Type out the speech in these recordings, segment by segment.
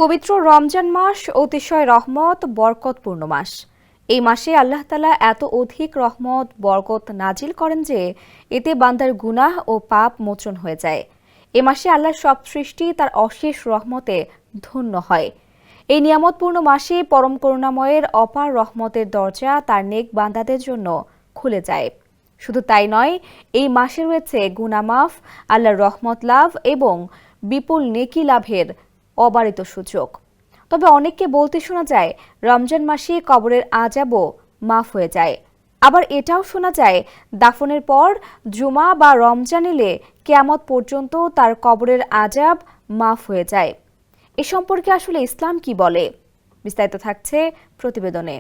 পবিত্র রমজান মাস অতিশয় রহমত বরকতপূর্ণ মাস। এই মাসে আল্লাহ তাআলা এত অধিক রহমত বরকত নাজিল করেন যে এতে বান্দার গুনাহ ও পাপ মোচন হয়ে যায়। এ মাসে আল্লাহর সব সৃষ্টি তার অশেষ রহমতে ধন্য হয়। এই নিয়ামতপূর্ণ মাসে পরম করুণাময়ের অপার রহমতের দরজা তার নেক বান্দাদের জন্য খুলে যায়। শুধু তাই নয়, এই মাসে রয়েছে গুনাহ মাফ, আল্লাহর রহমত লাভ এবং বিপুল নেকি লাভের অবারিত সুযোগ। তবে অনেককে বলতে শোনা যায় রমজান মাসে কবরের আযাবও মাফ হয়ে যায়। আবার এটাও শোনা যায় দাফনের পর জুমা বা রমজান এলে কিয়ামত পর্যন্ত তার কবরের আযাব মাফ হয়ে যায়। এ সম্পর্কে আসলে ইসলাম কি বলে, বিস্তারিত থাকছে প্রতিবেদনে।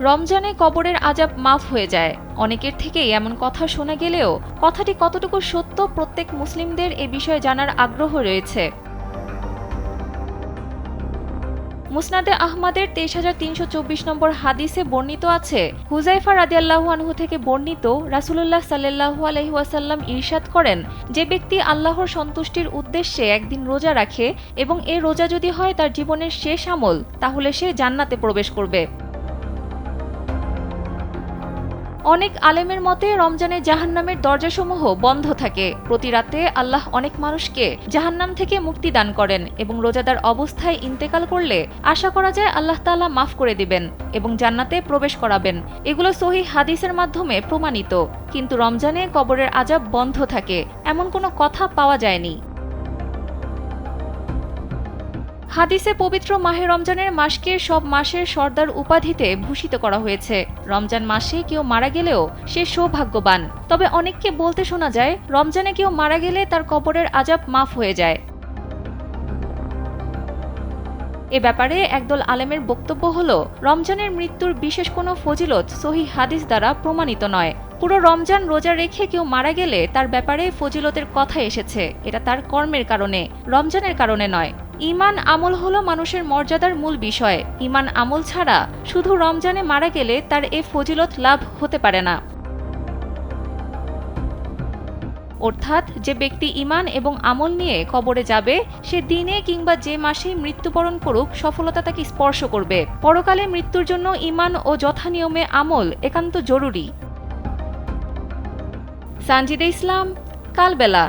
রমজানে কবরের আযাব মাফ হয়ে যায়। অনেকের থেকেই এমন কথা শোনা গেলেও কথাটি কতটুকু সত্য প্রত্যেক মুসলিমদের এ বিষয়ে জানার আগ্রহ রয়েছে। মুসনাদে আহমদের ২৩৩২৪ নম্বর হাদিসে বর্ণিত আছে, হুযায়ফা রাদিয়াল্লাহু আনহু থেকে বর্ণিত, রাসূলুল্লাহ সাল্লাল্লাহু আলাইহি ওয়াসাল্লাম ইরশাদ করেন, যে ব্যক্তি আল্লাহর সন্তুষ্টির উদ্দেশ্যে একদিন রোজা রাখে এবং এই রোজা যদি হয় তার জীবনের শেষ আমল, তাহলে সে জান্নাতে প্রবেশ করবে। অনেক আলেমের মতে রমজানে জাহান্নামের দরজাসমূহ বন্ধ থাকে। প্রতি রাতে আল্লাহ অনেক মানুষকে জাহান্নাম থেকে মুক্তি দান করেন এবং রোজাদার অবস্থায় ইন্তেকাল করলে আশা করা যায় আল্লাহ তাআলা মাফ করে দিবেন এবং জান্নাতে প্রবেশ করাবেন। এগুলো সহিহ হাদিসের মাধ্যমে প্রমাণিত। কিন্তু রমজানে কবরের আযাব বন্ধ থাকে এমন কোনো কথা পাওয়া যায়নি। হাদিসে পবিত্র মাহে রমজানের মাসকে সব মাসের সর্দার উপাধিতে ভূষিত করা হয়েছে। রমজান মাসে কেউ মারা গেলেও সে সৌভাগ্যবান। তবে অনেককে বলতে শোনা যায় রমজানে কেউ মারা গেলে তার কবরের আযাব মাফ হয়ে যায়। এ ব্যাপারে একদল আলেমের বক্তব্য হলো, রমজানের মৃত্যুর বিশেষ কোনো ফজিলত সহিহ হাদিস দ্বারা প্রমাণিত নয়। পুরো রমজান রোজা রেখে কেউ মারা গেলে তার ব্যাপারে ফজিলতের কথা এসেছে, এটা তার কর্মের কারণে, রমজানের কারণে নয়। ঈমান আমল হলো মানুষের মর্যাদার মূল বিষয়। ঈমান আমল ছাড়া শুধু রমজানে মারা গেলে তার এ ফজিলত লাভ হতে পারে না। অর্থাৎ যে ব্যক্তি ঈমান এবং আমল নিয়ে কবরে যাবে, সে দিনে কিংবা যে মাসেই মৃত্যুবরণ করুক, সফলতা তাকে স্পর্শ করবে। পরকালে মৃত্যুর জন্য ঈমান ও যথানিয়মে আমল একান্ত জরুরি। সানজিদা ইসলাম, কালবেলা।